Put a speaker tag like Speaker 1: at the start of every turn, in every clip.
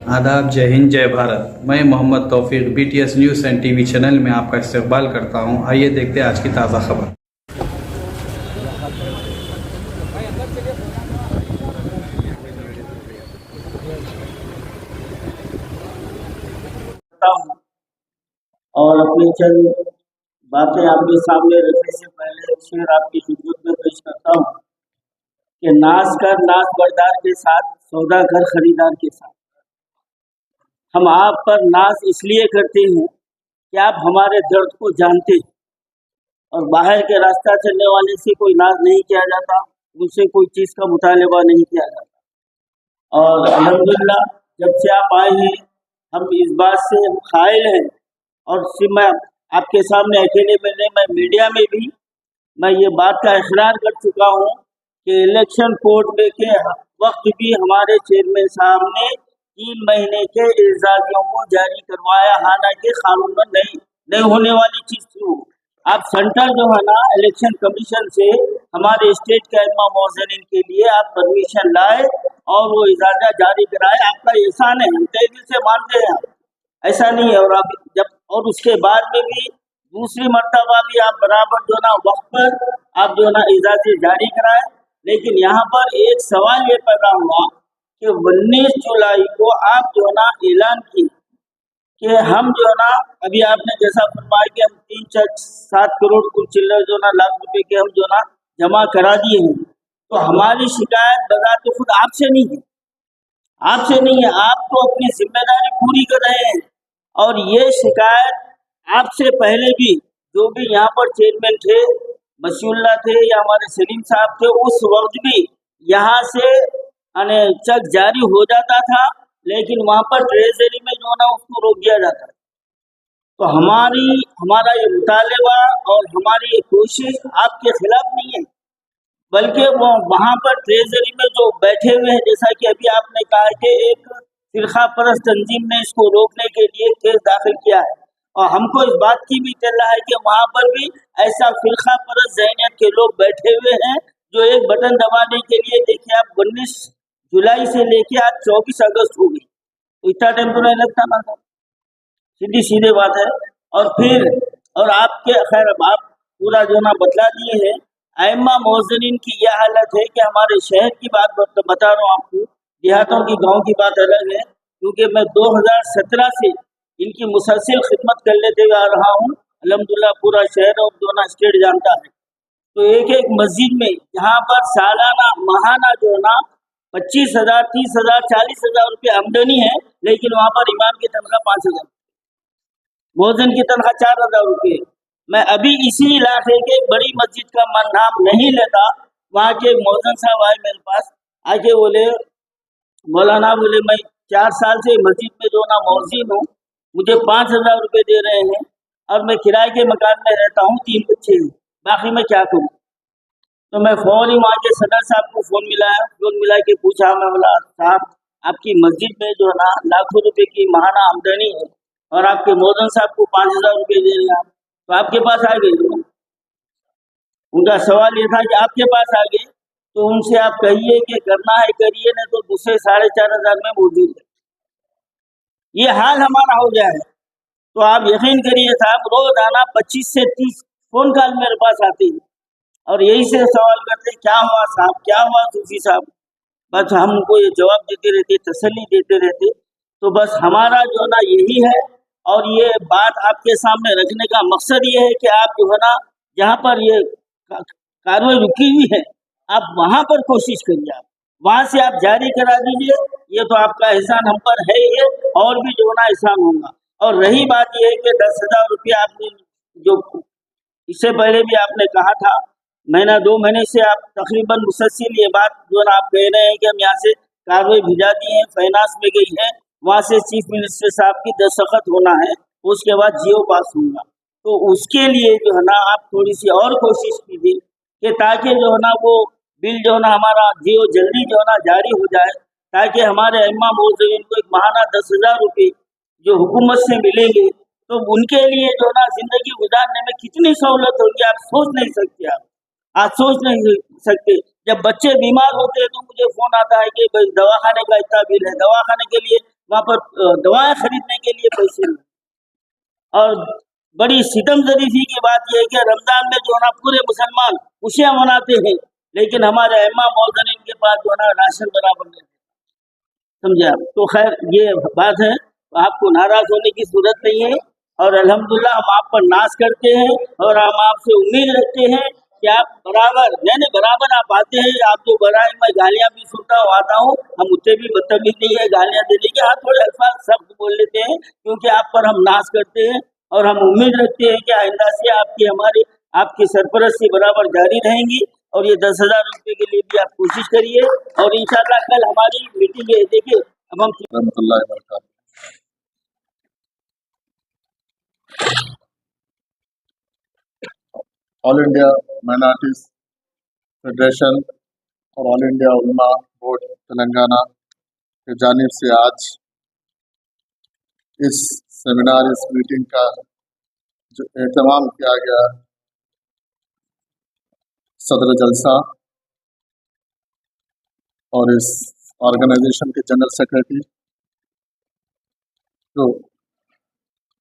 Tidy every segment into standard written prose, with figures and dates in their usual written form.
Speaker 1: आदाब, जय हिंद, जय भारत। मैं मोहम्मद तौफीक BTS news and TV channel में आपका इस्तकबाल करता हूं। आइए देखते हैं आज की ताज़ा खबर।
Speaker 2: और अपनी चंद बातें आपके सामने रखने से पहले एक शेर आपकी खिदमत में पेश करता हूँ कि नाज कर नाज बरदार के साथ, सौदा कर खरीदार के साथ। हम आप पर नाज इसलिए करते हैं कि आप हमारे दर्द को जानते हैं, और बाहर के रास्ता चलने वाले से कोई नाज नहीं किया जाता, उनसे कोई चीज़ का मुतालबा नहीं किया जाता। और अल्हम्दुलिल्लाह जब से आप आए हैं हम इस बात से कायल हैं, और सिर्फ मैं आपके सामने अकेले में नहीं, मैं मीडिया में भी मैं ये बात का इकरार कर चुका हूँ कि इलेक्शन कोड में के वक्त भी हमारे चेयरमैन साहब ने 3 महीने के एजाजियों को जारी करवाया, हालांकि कानून में नहीं होने वाली चीज़ थी। आप सेंट्रल जो है ना इलेक्शन कमीशन से हमारे स्टेट के इमाम मौज़िन के लिए आप परमिशन लाए और वो इजाज़त जारी कराए, आपका एहसान है, हम तहे दिल से मानते हैं। ऐसा नहीं है। और अब जब और उसके बाद में भी दूसरी मर्तबा भी आप बराबर जो ना वक्त पर आप जो ना इजाज़त जारी कराए। लेकिन यहाँ पर एक सवाल ये पैदा हुआ कि 19 जुलाई को आप जो ना ऐलान किए कि हम जो ना अभी आपने जैसा फरमाया कि हम 3-7 करोड़ कुल चिल्लर जो ना लाख रुपए के हम जो ना जमा करा दिए हैं, तो हमारी शिकायत बजाते खुद आपसे नहीं है, आपसे नहीं है। आप तो अपनी जिम्मेदारी पूरी कर रहे हैं, और ये शिकायत आपसे पहले भी जो भी यहाँ पर चेयरमैन थे, बशीउल्लाह थे या हमारे सलीम साहब थे, उस वक्त भी यहाँ से चेक जारी हो जाता था, लेकिन वहाँ पर ट्रेजरी में जो ना उसको रोक दिया जाता है। तो हमारा ये मुतालबा और हमारी ये कोशिश आपके खिलाफ नहीं है, बल्कि वो वहाँ पर ट्रेजरी में जो बैठे हुए हैं, जैसा कि अभी आपने कहा कि एक फिरका परस्त तंजीम ने इसको रोकने के लिए केस दाखिल किया है, और हमको इस बात की भी इत्तला है कि वहाँ पर भी ऐसा फिरका परस्त ज़हनियत के लोग बैठे हुए हैं जो एक बटन दबाने के लिए, देखिए आप 19 जुलाई से लेके आज 24 अगस्त हो गई, तो इतना टाइम तो नहीं लगता ना, सीधी बात है। और फिर और आपके खैर आप पूरा जो ना बतला दिए हैं। आइम्मा मौज़िनीन की यह हालत है कि हमारे शहर की बात बता रहा हूँ आपको, देहातों की गांव की बात अलग है, क्योंकि मैं 2017 से इनकी मुसलसल खिदमत कर लेते हुए आ रहा हूँ। अल्हम्दुलिल्लाह पूरा शहर और जो ना स्टेट जानता है। तो एक मस्जिद में यहाँ पर सालाना महाना जो ना 25,000, 30,000, 40,000 रुपये आमदनी है, लेकिन वहाँ पर इमाम की तनख्वाह 5,000, मौज़िन की तनख्वाह 4,000 रुपये। मैं अभी इसी इलाके के एक बड़ी मस्जिद का नाम नहीं लेता, वहाँ के मौज़िन साहब आए मेरे पास, आके बोले मौलाना, बोले मैं 4 साल से मस्जिद में जो ना मौज़िन हूँ, मुझे 5,000 रुपये दे रहे हैं, और मैं किराए के मकान में रहता हूँ, 3 बच्चे हैं, बाकी मैं क्या करूँ। तो मैं फ़ौरी वहाँ के सदर साहब को फ़ोन मिला के पूछा, मैं बोला साहब आपकी मस्जिद में जो है ना लाखों रुपए की महाना आमदनी है, और आपके मौज़िन साहब को 5,000 रुपये दे रहे हैं, तो आपके पास आ गए। उनका सवाल ये था कि आपके पास आ गए तो उनसे आप कहिए कि करना है करिए, नहीं तो दूसरे 4,500 में मौजूद है। ये हाल हमारा हो गया है। तो आप यकीन करिए साहब, रोजाना 25 से 30 फोन कॉल मेरे पास आते हैं, और यही से सवाल करते क्या हुआ साहब, क्या हुआ सूफी साहब। बस हम उनको ये जवाब देते रहते, तसल्ली देते रहते। तो बस हमारा जो ना यही है, और ये बात आपके सामने रखने का मकसद ये है कि आप जो है ना जहाँ पर ये कार्रवाई रुकी हुई है, आप वहाँ पर कोशिश करिए, आप वहाँ से आप जारी करा दीजिए। ये तो आपका एहसान हम पर है ही, और भी जो ना एहसान होगा। और रही बात ये है कि 10,000 रुपये आपने जो इससे पहले भी आपने कहा था, महीना 2 महीने से आप तकरीबन मुसलसल ये बात जो ना आप कह रहे हैं कि हम यहाँ से कार्रवाई भिजा दी है, फाइनेंस में गई है, वहाँ से चीफ मिनिस्टर साहब की दस्तखत होना है, उसके बाद जियो पास होगा। तो उसके लिए जो है ना आप थोड़ी सी और कोशिश कीजिए कि ताकि जो है ना वो बिल जो है ना हमारा जियो जल्दी जो है ना जारी हो जाए, ताकि हमारे अम्मा मौज़िन को एक महाना 10,000 रुपये जो हुकूमत से मिलेंगे, तो उनके लिए जो ना जिंदगी गुजारने में कितनी सहूलत होगी आप सोच नहीं सकते। आप सोच नहीं सकते। जब बच्चे बीमार होते हैं तो मुझे फोन आता है कि भाई दवाखाने का इतना बिल है, दवाखाने के लिए वहाँ पर दवाएं खरीदने के लिए पैसे नहीं। और बड़ी सितम ज़रीफ़ी की बात यह है कि रमज़ान में जो है ना पूरे मुसलमान खुशियाँ मनाते हैं, लेकिन हमारे अइम्मा मौज़ूदीन के पास जो है ना राशन बराबर नहीं, समझे आप। तो खैर ये बात है, आपको नाराज़ होने की ज़रूरत नहीं है और अल्हम्दुलिल्लाह हम आप पर नाज़ करते हैं और हम आपसे उम्मीद रखते हैं कि आप बराबर आप आते हैं। आप जो बराए मैं गालियाँ भी सुनता हूँ, आता हूँ, हम उतने भी बदतमीज़ नहीं है गालियाँ देने के। हाँ, थोड़े अल्फाज़ सख्त बोल लेते हैं क्योंकि आप पर हम नाज़ करते हैं और हम उम्मीद रखते हैं कि आइंदा से आपकी सरपरस्ती बराबर जारी रहेंगी और ये 10,000 रुपये के लिए भी आप कोशिश करिए और इंशाल्लाह कल हमारी मीटिंग है। देखिए अब हम
Speaker 3: रहमतुल्लाहि व बरकातहू। ऑल इंडिया माइनॉरिटीज फेडरेशन और ऑल इंडिया उलमा बोर्ड तेलंगाना की जानिब से आज इस सेमिनार, इस मीटिंग का जो एहतमाम किया गया, सदर जलसा और इस ऑर्गेनाइजेशन के जनरल सेक्रेटरी जो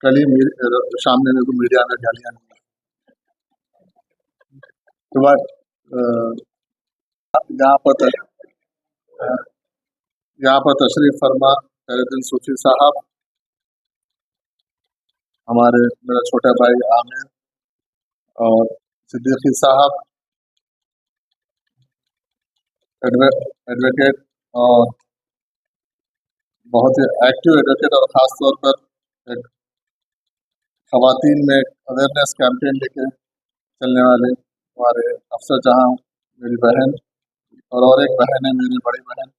Speaker 3: कल ही शाम में मेरे को मीडिया में गालियाँ दी, तो यहाँ पर तशरीफ फरमा खैरुद्दीन सूफी साहब, हमारे मेरा छोटा भाई आमिर और सिद्दीकी साहब, एडवोकेट और बहुत ही एक्टिव एडवोकेट, और ख़ास तौर पर एक ख़वातीन में अवेयरनेस कैंपेन लेके चलने वाले हमारे अफसर जहां मेरी बहन और एक बहन है मेरी बड़ी बहन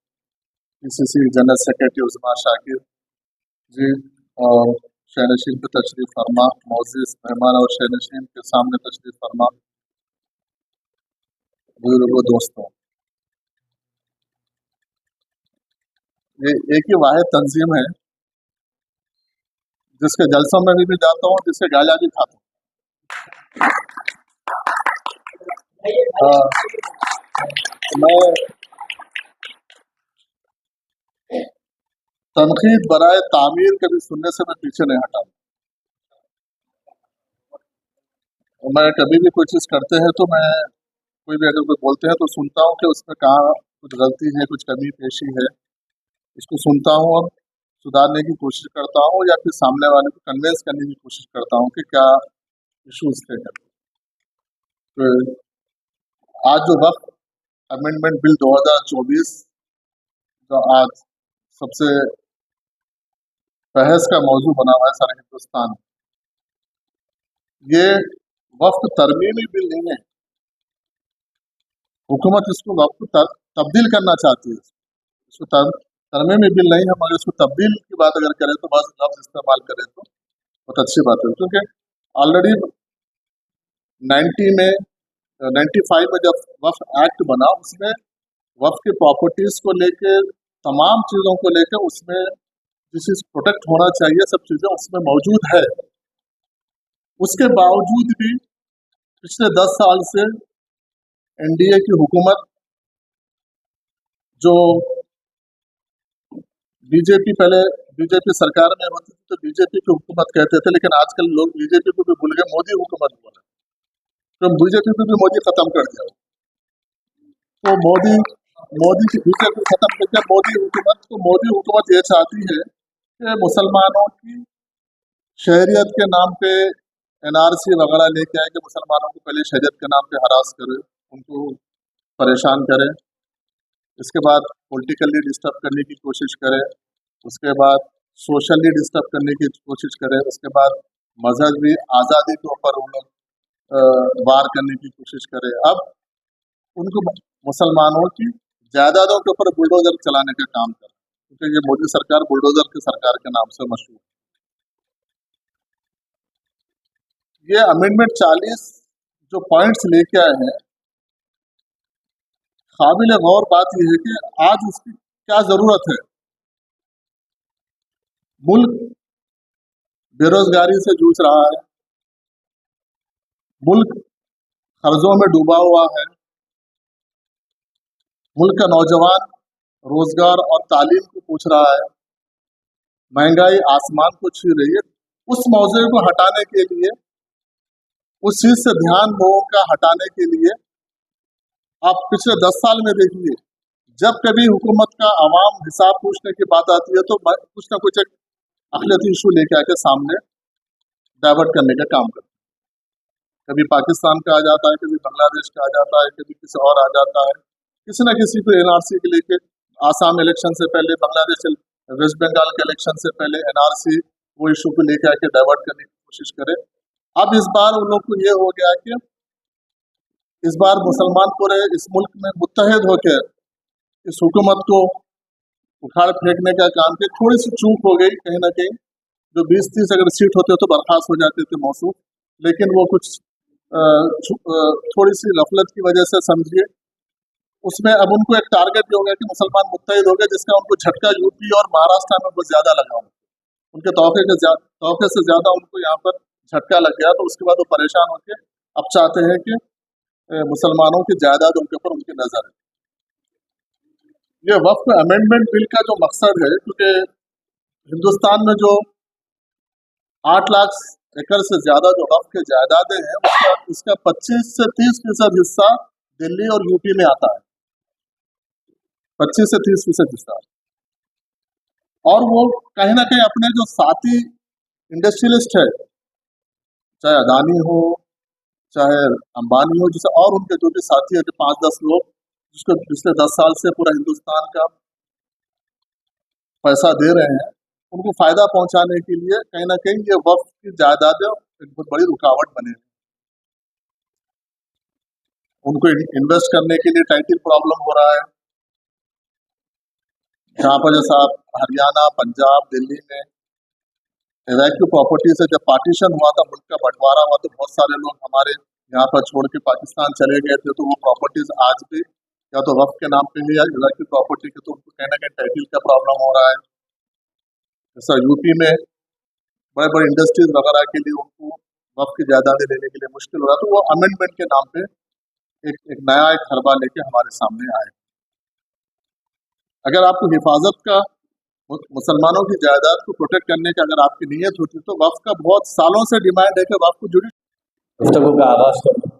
Speaker 3: पीसीसी जनरल सेक्रेटरी उस्मा शाकिर जी, और शहनशीन पे तशरीफ़ फरमा, मोअज़्ज़िज़ मेहमान और शहनशीन के सामने तशरीफ़ फरमा बुजुर्गों, दोस्तों, ये एक ही वाहिद तंजीम है जिसके जलसों में भी जाता हूँ, जिसके गालियाँ भी खाता हूँ। मैं तनकीद बराए तामीर कभी सुनने से मैं पीछे नहीं हटा। मैं कभी भी कोई चीज़ करते हैं तो मैं कोई भी अगर कोई बोलते हैं तो सुनता हूँ कि उसमें कहाँ कुछ गलती है, कुछ कमी पेशी है, इसको सुनता हूँ और सुधारने की कोशिश करता हूँ या फिर सामने वाले को कन्विंस करने की कोशिश करता हूँ कि क्या इश्यूज थे। तो आज जो वक्त अमेंडमेंट बिल 2024 जो आज सबसे बहस का मौजू बना हुआ है सारे हिंदुस्तान, ये वक्त तरमीमी बिल नहीं है। हुकूमत इसको वक्त तब्दील करना चाहती है, इसको तरमीमी बिल नहीं है, मगर इसको तब्दील की बात अगर करें तो बस लफ्ज़ इस्तेमाल करें तो बहुत अच्छी बात है, क्योंकि ऑलरेडी 95 में जब वक्फ एक्ट बना, उसमें वक्फ की प्रॉपर्टीज को लेके तमाम चीज़ों को लेकर उसमें जिस चीज़ प्रोटेक्ट होना चाहिए सब चीज़ें उसमें मौजूद है। उसके बावजूद भी पिछले 10 साल से एनडीए की हुकूमत, जो बीजेपी सरकार में होती थी तो बीजेपी की हुकूमत कहते थे, लेकिन आजकल लोग बीजेपी को भी भूल गए, मोदी हुकूमत बोले, तो बीजेपी को भी मोदी खत्म कर दिया। तो मोदी की बीजेपी खत्म करके मोदी हुकूमत ये चाहती है कि मुसलमानों की शहरियत के नाम पे एनआरसी वगैरह लेके आए कि मुसलमानों को पहले शहरियत के नाम पे हरास करे, उनको परेशान करे, इसके बाद पॉलिटिकली डिस्टर्ब करने की कोशिश करे, उसके बाद सोशली डिस्टर्ब करने की कोशिश करे, उसके बाद मजहबी आज़ादी के ऊपर वो लोग वार करने की कोशिश करे। अब उनको मुसलमानों की जायदादों के ऊपर बुलडोजर चलाने का काम कर, क्योंकि ये मोदी सरकार बुलडोजर की सरकार के नाम से मशहूर है। ये अमेंडमेंट 40 जो पॉइंट्स लेके आए हैं, काबिल गौर बात यह है कि आज उसकी क्या जरूरत है। मुल्क बेरोजगारी से जूझ रहा है, मुल्क कर्जों में डूबा हुआ है, मुल्क का नौजवान रोजगार और तालीम को पूछ रहा है, महंगाई आसमान को छू रही है, उस मौजे को हटाने के लिए, उस चीज से ध्यान लोगों का हटाने के लिए आप पिछले 10 साल में देखिए, जब कभी हुकूमत का आवाम हिसाब पूछने की बात आती है तो कुछ ना कुछ एक अखिलती इशू लेके आके सामने डाइवर्ट करने का काम करते हैं। कभी पाकिस्तान का आ जाता है, कभी बांग्लादेश का आ जाता है, कभी किसी और आ जाता है, किसी ना किसी को एनआरसी के लेके, आसाम इलेक्शन से पहले, बांग्लादेश वेस्ट बंगाल के इलेक्शन से पहले एनआरसी वो इशू को लेके आके डाइवर्ट करने की कोशिश करे। अब इस बार उन लोग को ये हो गया कि इस बार मुसलमान पूरे इस मुल्क में मुत्तहिद होकर इस हुकूमत को उखाड़ फेंकने का काम किया। थोड़ी सी चूक हो गई कहीं ना कहीं, जो 20-30 अगर सीट होते तो बर्खास्त हो जाते थे मौसूफ, लेकिन वो कुछ थोड़ी सी गफलत की वजह से समझिए उसमें अब उनको एक टारगेट हो गया कि मुसलमान मुत्तहिद हो गए, जिसका उनको झटका यूपी और महाराष्ट्र में बहुत ज्यादा लगा। उनके तौके से ज्यादा उनको यहाँ पर झटका लग गया, तो उसके बाद वो परेशान होकर अब चाहते हैं कि मुसलमानों की जायदाद उनके ऊपर उनकी नजर है। ये वक्फ अमेंडमेंट बिल का जो मकसद है, क्योंकि हिंदुस्तान में जो 8 लाख एकड़ से ज्यादा जो वक्फ के जायदादें हैं, उसका 25 से 30% हिस्सा दिल्ली और यूपी में आता है। 25 से 30% हिस्सा, और वो कहीं ना कहीं अपने जो साथी इंडस्ट्रियलिस्ट है, चाहे अदानी हो चाहे अंबानी हो, जैसे और उनके जो भी साथी है, जो 5-10 लोग जिसको पिछले 10 साल से पूरा हिंदुस्तान का पैसा दे रहे हैं, उनको फायदा पहुंचाने के लिए कहीं ना कहीं ये वक्फ की जायदादें एक बहुत बड़ी रुकावट बने। उनको इन्वेस्ट करने के लिए टाइटल प्रॉब्लम हो रहा है। यहाँ पर जैसा हरियाणा, पंजाब, दिल्ली में एवैक्यू प्रॉपर्टी से जब पार्टीशन हुआ था, मुल्क का बंटवारा हुआ, तो बहुत सारे लोग हमारे यहाँ पर छोड़ के पाकिस्तान चले गए थे। तो वो प्रॉपर्टीज आज भी या तो वक्फ के नाम पे है या एवैक्यू प्रॉपर्टी के, तो उनको कहना कहीं टाइटल का प्रॉब्लम हो रहा है। जैसा यूपी में बड़े बड़े इंडस्ट्रीज वगैरह के लिए उनको वक्फ की जायदादें लेने के लिए मुश्किल हो रहा है, तो वो अमेंडमेंट के नाम पे एक नया एक हरबा लेके हमारे सामने आए। अगर आपको हिफाजत का, मुसलमानों की जायदाद को प्रोटेक्ट करने की अगर आपकी नीयत होती, तो वक्फ का बहुत सालों से डिमांड है कि वक्फ को जुड़ी
Speaker 4: गुफ्तगू का आगाज़ करूँ।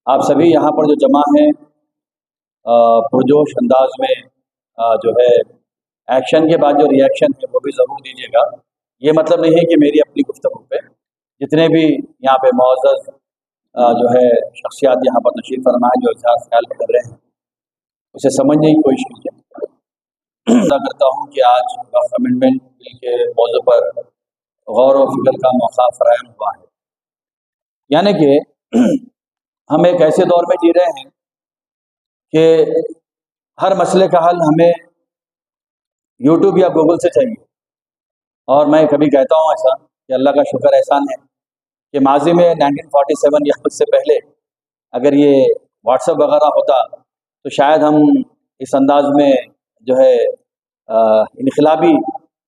Speaker 4: आप सभी यहाँ पर जो जमा हैं, पुरजोश अंदाज में जो है एक्शन के बाद जो रिएक्शन है वो भी ज़रूर दीजिएगा। ये मतलब नहीं है कि मेरी अपनी गुफ्तगू पे जितने भी यहाँ पे मुअज़्ज़ज़ जो है शख्सियात यहाँ पर तशरीफ़ फरमा है, जो इज़हार ख्याल कर रहे हैं, उसे समझने की कोशिश कीजिए। करता हूँ कि आज वक्फ अमेंडमेंट बिल के मौजू पर गौर व फिक्र का मौका फराहम हुआ है। यानी कि हम एक ऐसे दौर में जी रहे हैं कि हर मसले का हल हमें यूट्यूब या गूगल से चाहिए। और मैं कभी कहता हूँ ऐसा कि अल्लाह का शुक्र एहसान है कि माजी में 1947 या उससे पहले अगर ये व्हाट्सएप वगैरह होता तो शायद हम इस अंदाज में जो है इनकलाबी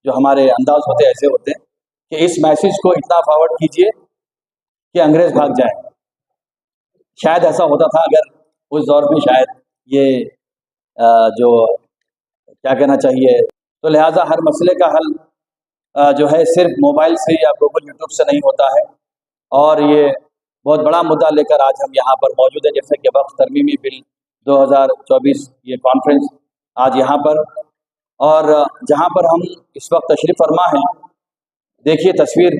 Speaker 4: जो हमारे अंदाज होते ऐसे होते कि इस मैसेज को इतना फॉरवर्ड कीजिए कि अंग्रेज़ भाग जाए। शायद ऐसा होता था अगर उस दौर में, शायद ये जो क्या कहना चाहिए, तो लिहाजा हर मसले का हल जो है सिर्फ मोबाइल से या गूगल यूट्यूब से नहीं होता है। और ये बहुत बड़ा मुद्दा लेकर आज हम यहाँ पर मौजूद हैं, जैसे कि वक्फ तरमीमी बिल 2024 ये कॉन्फ्रेंस आज यहाँ पर, और जहाँ पर हम इस वक्त तशरीफ़ फरमा हैं, देखिए तस्वीर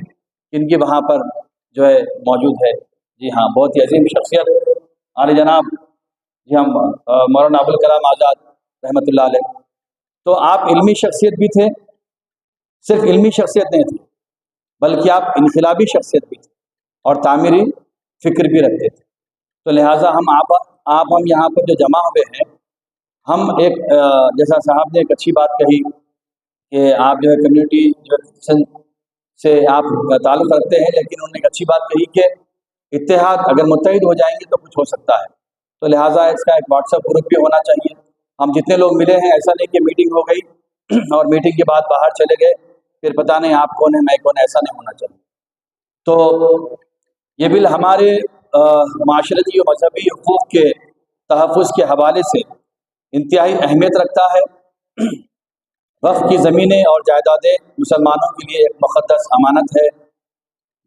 Speaker 4: इनकी वहाँ पर जो है मौजूद है। जी हाँ, बहुत ही अजीम शख्सियत आले जनाब जी हम मौलाना अबुल कलाम आज़ाद रहमतुल्लाह अलैह। तो आप इल्मी शख्सियत भी थे, सिर्फ इल्मी शख्सियत नहीं थी बल्कि आप इनकलाबी शख्सियत भी थे और तामीरी फ़िक्र भी रखते थे। तो लिहाजा हम यहाँ पर जो जमा हुए हैं, हम एक जैसा साहब ने एक अच्छी बात कही कि आप जो है कम्युनिटी जो से आप ताल्लुक़ रखते हैं, लेकिन उन्होंने एक अच्छी बात कही कि इत्तेहाद अगर मुत्तहिद हो जाएंगे तो कुछ हो सकता है। तो लिहाजा इसका एक व्हाट्सएप ग्रुप भी होना चाहिए। हम जितने लोग मिले हैं, ऐसा नहीं कि मीटिंग हो गई और मीटिंग के बाद बाहर चले गए, फिर पता नहीं आप कौन है मैं कौन है, ऐसा नहीं होना चाहिए। तो ये बिल हमारे माशरती और मजहबी हुकूक़ के तहफ़्फ़ुज़ के हवाले से इंतहाई अहमियत रखता है। वक्फ की ज़मीनें और जायदादें मुसलमानों के लिए एक मुक़द्दस अमानत है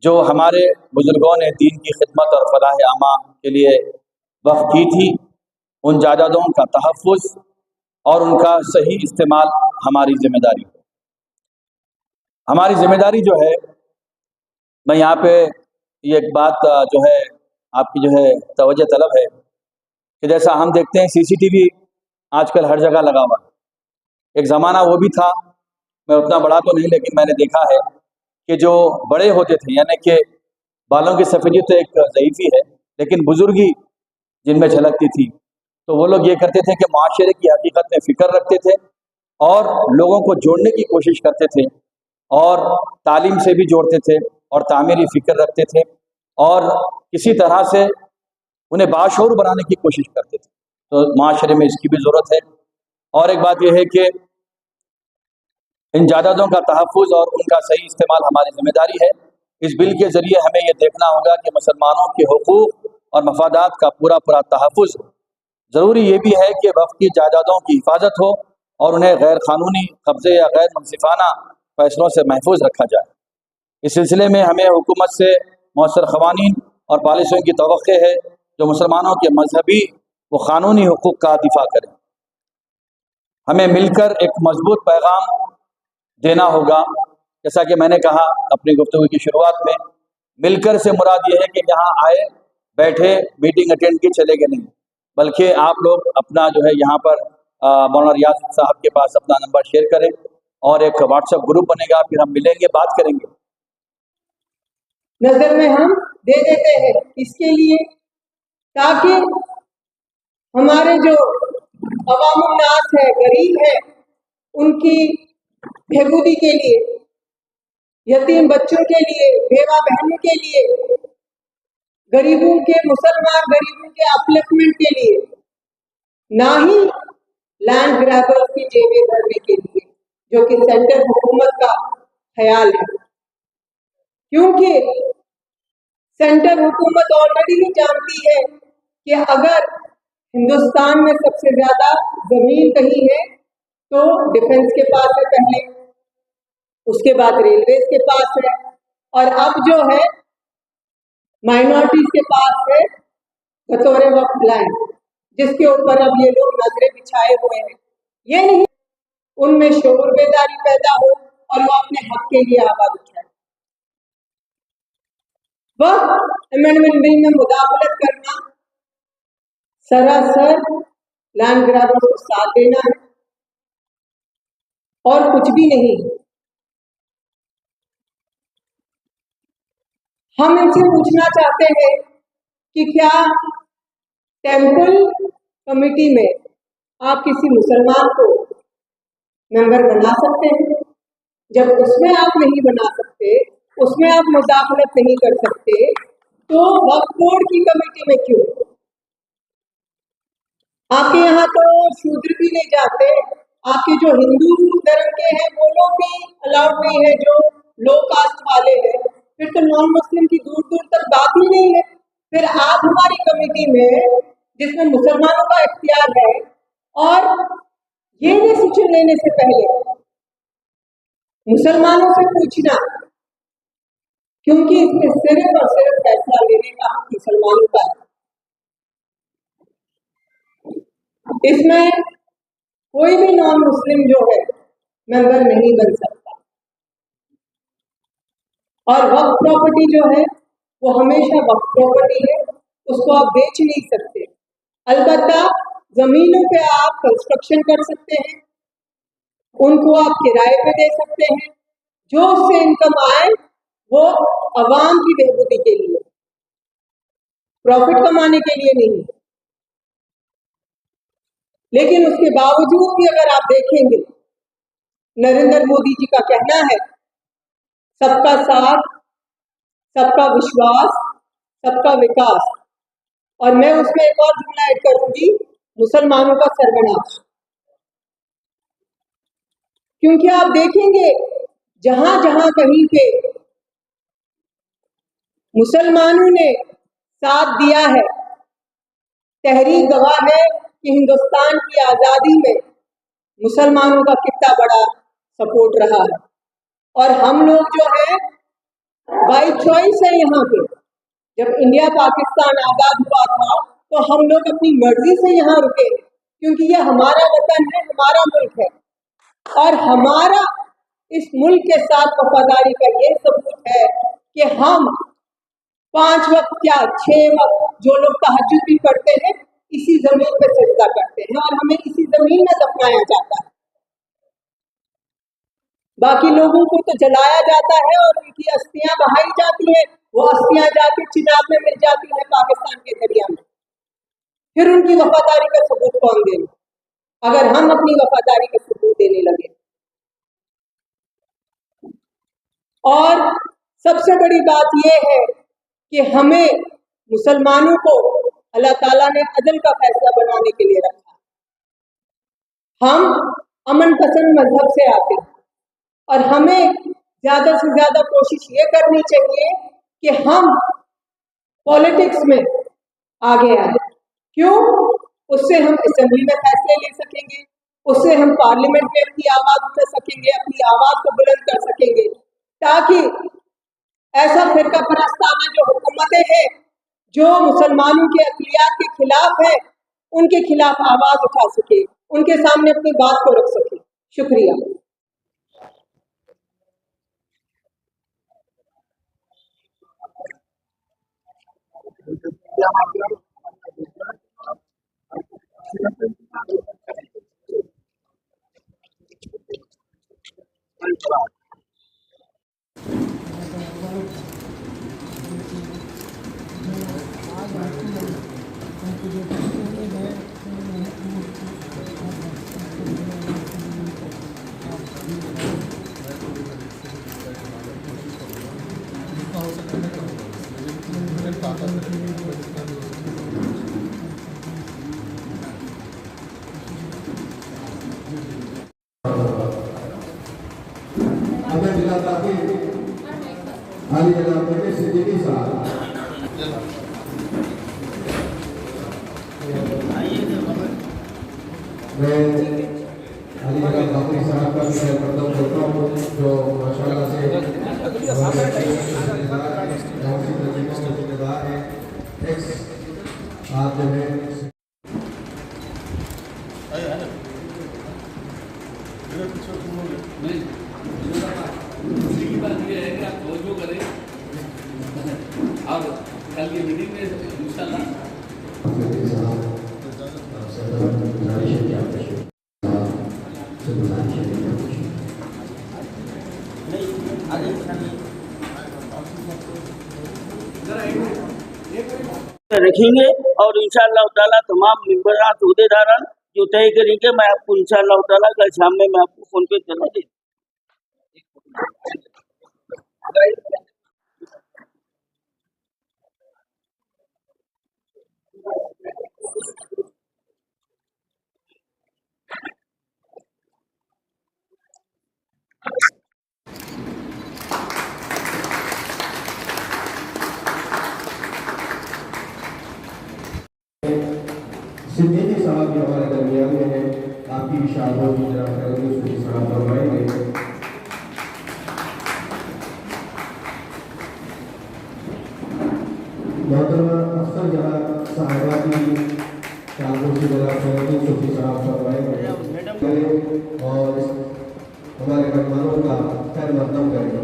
Speaker 4: जो हमारे बुज़ुर्गों ने दीन की खिदमत और फलाह आमा के लिए वक्फ की थी। उन जायदादों का तहफ़्फ़ुज़ और उनका सही इस्तेमाल हमारी ज़िम्मेदारी है। हमारी ज़िम्मेदारी जो है, मैं यहाँ पे ये एक बात जो है आपकी जो है तवज्जो तलब है कि जैसा हम देखते हैं सीसीटीवी आजकल हर जगह लगा हुआ है। एक ज़माना वो भी था, मैं उतना बड़ा तो नहीं लेकिन मैंने देखा है कि जो बड़े होते थे, यानी कि बालों की सफ़ेदी तो एक ज़ईफ़ी है, लेकिन बुज़ुर्गी जिनमें झलकती थी, तो वो लोग ये करते थे कि माशरे की हकीकत में फ़िक्र रखते थे और लोगों को जोड़ने की कोशिश करते थे और तालीम से भी जोड़ते थे और तामीरी फ़िक्र रखते थे और किसी तरह से उन्हें बाशऊर बनाने की कोशिश करते थे। तो माशरे में इसकी भी ज़रूरत है। और एक बात यह है कि इन जायदादों का तहफ़्फ़ुज़ और उनका सही इस्तेमाल हमारी ज़िम्मेदारी है। इस बिल के ज़रिए हमें ये देखना होगा कि मुसलमानों के हुकूक़ और मफादात का पूरा तहफ़्फ़ुज़। ज़रूरी ये भी है कि वक़्त की जायदादों की हिफाजत हो और उन्हें गैर क़ानूनी कब्ज़े या गैर मुनसिफ़ाना फ़ैसलों से महफूज रखा जाए। इस सिलसिले में हमें हुकूमत से मौसर क़वानीन और पॉलिसियों की तवक्को है जो मुसलमानों के मजहबी व क़ानूनी हुकूक़ का दिफ़ा करें। हमें मिलकर एक मजबूत पैगाम देना होगा। जैसा कि मैंने कहा अपनी गुफ्तगू की शुरुआत में, मिलकर से मुराद ये है कि यहाँ आए, बैठे, मीटिंग अटेंड की, चले गए नहीं, बल्कि आप लोग अपना जो है यहाँ पर मौलाना रियाज साहब के पास अपना नंबर शेयर करें और एक व्हाट्सएप ग्रुप बनेगा, फिर हम मिलेंगे, बात करेंगे।
Speaker 5: नजर में हम दे देते हैं इसके लिए ताकि हमारे जो अवामुन्नास है, गरीब है, उनकी बेहबूदी के लिए, यतीम बच्चों के लिए, बेवा बहनों के लिए, गरीबों के मुसलमान गरीबों के अपलिफ्टमेंट के लिए, ना ही लैंड ग्रैबर्स की जेबें भरने के लिए, जो कि सेंट्रल हुकूमत का ख्याल है। क्योंकि सेंट्रल हुकूमत ऑलरेडी ही जानती है कि अगर हिंदुस्तान में सबसे ज्यादा जमीन कहीं है तो डिफेंस के पास है पहले, उसके बाद रेलवेज के पास है, और अब जो है माइनॉरिटीज के पास है बतौर वक्फ लैंड, जिसके ऊपर अब ये लोग नजरें बिछाए हुए हैं। ये नहीं उनमें शऊर बेदारी पैदा हो और वो अपने हक के लिए आवाज उठाए। वक्फ अमेंडमेंट बिल में मुदाखलत करना सरासर लैंड ग्रैबर्स को साथ देना है और कुछ भी नहीं। हम इनसे पूछना चाहते हैं कि क्या टेंपल कमेटी में आप किसी मुसलमान को मेंबर बना सकते हैं? जब उसमें आप नहीं बना सकते, उसमें आप मुदाखलत नहीं कर सकते, तो वक्फ बोर्ड की कमेटी में क्यों? आपके यहाँ तो शूद्र भी नहीं जाते, आपके जो हिंदू धर्म के हैं वो लोग भी अलाउड नहीं है, जो लो कास्ट वाले हैं, फिर तो नॉन मुस्लिम की दूर दूर तक बात ही नहीं है। फिर आप हमारी कमेटी में जिसमें मुसलमानों का इख्तियार है, और ये डिसीजन लेने से पहले मुसलमानों से पूछना, क्योंकि इसमें सिर्फ और सिर्फ फैसला लेने का हक मुसलमानों का है। इसमें कोई भी नॉन मुस्लिम जो है मेंबर नहीं बन सकता, और वक्फ प्रॉपर्टी जो है वो हमेशा वक्फ प्रॉपर्टी है, उसको आप बेच नहीं सकते। अलबत्ता जमीनों पे आप कंस्ट्रक्शन कर सकते हैं, उनको आप किराए पे दे सकते हैं, जो उससे इनकम आए वो अवाम की बेहबूदी के लिए, प्रॉफिट कमाने के लिए नहीं। लेकिन उसके बावजूद भी अगर आप देखेंगे, नरेंद्र मोदी जी का कहना है सबका साथ, सबका विश्वास, सबका विकास, और मैं उसमें एक और जुमला ऐड करूंगी, मुसलमानों का सर्वनाश। क्योंकि आप देखेंगे जहां जहां कहीं पे मुसलमानों ने साथ दिया है, तहरीक गवाह है कि हिंदुस्तान की आज़ादी में मुसलमानों का कितना बड़ा सपोर्ट रहा है। और हम लोग जो है बाय चॉइस है यहाँ पे। जब इंडिया पाकिस्तान आज़ाद हुआ था तो हम लोग अपनी मर्जी से यहाँ रुके हैं, क्योंकि ये हमारा वतन है, हमारा मुल्क है, और हमारा इस मुल्क के साथ वफादारी का ये सबूत है कि हम 5 वक्त क्या 6 वक्त जो लोग तहज्जुद भी पढ़ते हैं इसी जमीन पे सजदा करते हैं और हमें इसी जमीन में दफनाया जाता है। बाकी लोगों को तो जलाया जाता है और उनकी अस्थियां बहाई जाती हैं, वो अस्थियां जाके चिनाब में मिल जाती हैं पाकिस्तान के दरिया में। फिर उनकी वफादारी का सबूत कौन देगा अगर हम अपनी वफादारी का सबूत देने लगे। और सबसे बड़ी बात यह है कि हमें मुसलमानों को अल्लाह ताला ने अदल का फैसला बनाने के लिए रखा। हम अमन पसंद मजहब से आते हैं और हमें ज्यादा से ज्यादा कोशिश ये करनी चाहिए कि हम पॉलिटिक्स में आगे आए। क्यों? उससे हम असेंबली में फैसले ले सकेंगे, उससे हम पार्लियामेंट में अपनी आवाज उठा सकेंगे, अपनी आवाज को बुलंद कर सकेंगे, ताकि ऐसा फिरका परस्ताना जो हुकूमतें हैं जो मुसलमानों के अक़लियत के खिलाफ है उनके खिलाफ आवाज उठा सके, उनके सामने अपनी बात को रख सके। शुक्रिया।
Speaker 6: हमें मिला था कि हाली जनाब के सिद्दीकी साहब मैं हाली जनाब बाकी साहब का भी खैरमकदम करता हूँ जो माशाल्लाह से जिम्मेदार है। आप जो है
Speaker 7: और कल की मीटिंग में इंशाल्लाह
Speaker 2: रखेंगे और इंशाअल्लाह ताला तमाम मेंबरान उहदेदारान जो तय करेंगे मैं आपको इंशाअल्लाह ताला कल शाम में मैं आपको फोन पे करा दे।
Speaker 6: सिद्दीकी साहब भी हमारे दरमियान में है। आपकी इशारों की तरफ करेंगे उसकी सलाम फरमाएंगे। मोहतरमा अफसर जहाँ साहिबा की शानों की तरफ करेंगे उसकी सलाम फरमाएंगे और हमारे मेहमानों का खैर मकदम करेंगे।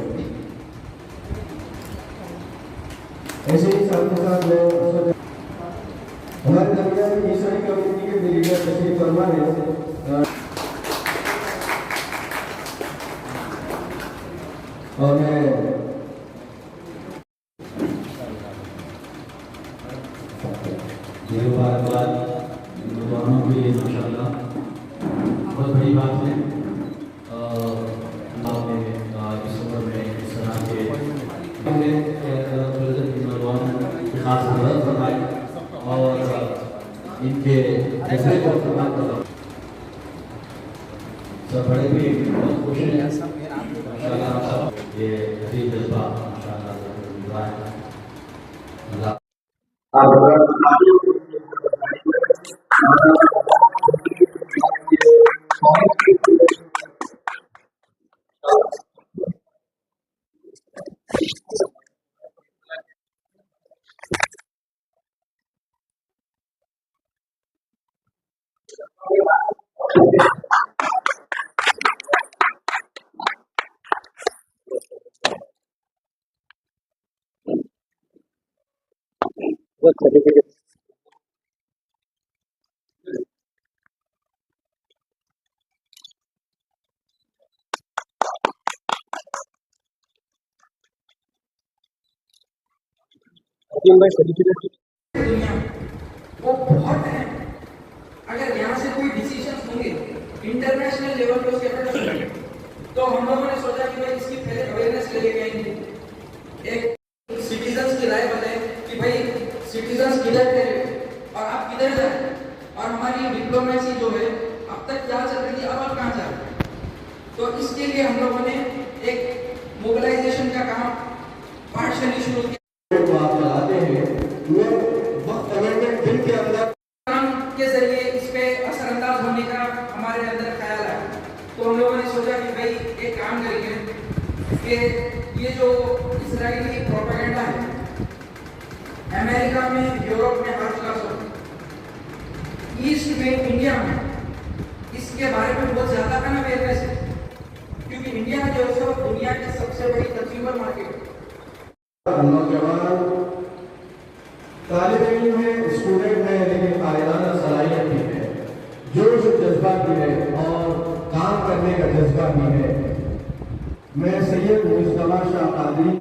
Speaker 6: ऐसे ही साथ के साथ जो हमारे दरमियान में ईसाई कम्युनिटी के लीडर तशरीफ फरमा है और मैं मुबारकबाद मुसलमानों के लिए माशाअल्लाह बहुत बड़ी बात है। आपने इस उम्र में इस तरह के खास मदद फरमाई और इनके दूसरे को फरमान करो सब बड़े भी बहुत खुश हैं माशाअल्लाह। ये अजीब जज्बा माशाअल्लाह
Speaker 8: दुनिया वो बहुत है। अगर यहाँ से कोई डिसीजन होंगे इंटरनेशनल लेवल पे उसके अफेक्ट, तो हम लोगों ने सोचा कि भाई इसकी पहले अवेयरनेस ले लेके आएंगे, एक सिटीजन्स की राय बताए कि भाई सिटीजन्स किधर थे और आप किधर जाए, और हमारी डिप्लोमेसी जो है अब तक क्या चल रही थी, अब आप कहाँ जा रहे हैं। तो इसके लिए हम लोगों ने एक मोबिलाइजेशन का काम पार्शली शुरू किया।
Speaker 6: आप चलाते हैं वो वक्त गवर्नमेंट बिल के अंदर
Speaker 8: काम के जरिए इस पे असरअंदाज होने का हमारे अंदर ख्याल आया। तो हम लोगों ने सोचा कि भाई एक काम करेंगे कि ये जो इजरायली प्रोपेगेंडा है अमेरिका में, यूरोप में, हर जगह से ईस्ट में, इंडिया में इसके बारे में बहुत ज्यादा का अवेयरनेस है, क्योंकि इंडिया जो है दुनिया की सबसे बड़ी कंज्यूमर मार्केट है।
Speaker 6: नौजवान तालिब इल्म है, स्टूडेंट है, लेकिन कायदाना सलाहियत भी है, जोश और जज्बा भी है और काम करने का जज्बा भी है। मैं सैयद मुस्तफा शाह कादरी